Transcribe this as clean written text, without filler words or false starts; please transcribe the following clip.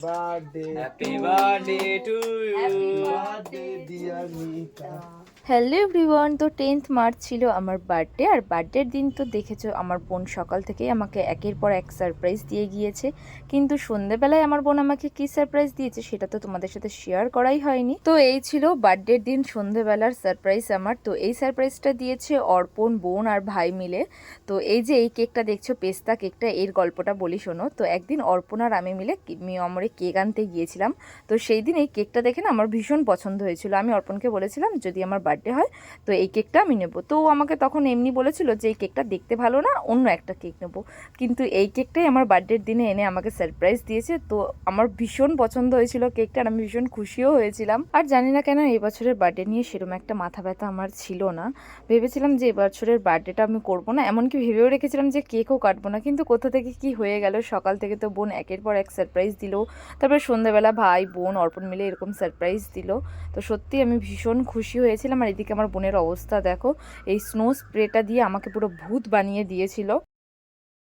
birthday Happy birthday to you. birthday dear Nita. Hello everyone, তো 10th March ছিল আমার birthday. আর বার্থডের দিন তো দেখেছো আমার বোন সকাল থেকেই আমাকে একের পর এক সারপ্রাইজ দিয়ে গিয়েছে। কিন্তু সন্ধেবেলায় আমার বোন আমাকে কি সারপ্রাইজ দিয়েছে সেটা তো তোমাদের সাথে শেয়ার করাই হয়নি। তো এই ছিল বার্থডের দিন সন্ধেবেলার সারপ্রাইজ আমার। তো এই সারপ্রাইজটা দিয়েছে অর্পণ, বোন আর ভাই মিলে। তো এই যে এই কেকটা দেখছো, পেস্তা কেকটা, এর গল্পটা বলি শোনো। তো একদিন অর্পণ আর আমি মিলে মিয়মরে কেক আনতে গিয়েছিলাম। তো সেই দিন এই কেকটা দেখে না আমার ভীষণ পছন্দ হয়েছিল। আমি অর্পণকে বলেছিলাম যদি আমার বার্থডে হয় তো এই কেকটা আমি নেবো। তো ও আমাকে তখন এমনি বলেছিল যে এই কেকটা দেখতে ভালো না, অন্য একটা কেক নেবো। কিন্তু এই কেকটাই আমার বার্থডের দিনে এনে আমাকে সারপ্রাইজ দিয়েছে। তো আমার ভীষণ পছন্দ হয়েছিল কেকটা, আর আমি ভীষণ খুশিও হয়েছিলাম। আর জানি না কেন এই বছরের বার্থডে নিয়ে সেরকম একটা মাথা ব্যথা আমার ছিল না। ভেবেছিলাম যে এবছরের বার্থডেটা আমি করবো না, এমনকি ভেবেও রেখেছিলাম যে কেকও কাটবো না। কিন্তু কোথা থেকে কি হয়ে গেল, সকাল থেকে তো বোন একের পর এক সারপ্রাইজ দিল। তারপরে সন্ধ্যাবেলা ভাই বোন অর্পণ মিলে এরকম সারপ্রাইজ দিল। তো সত্যি আমি ভীষণ খুশি হয়েছিলাম। আর এদিকে আমার বোনের অবস্থা দেখো, এই স্নো স্প্রেটা দিয়ে আমাকে পুরো ভূত বানিয়ে দিয়েছিল।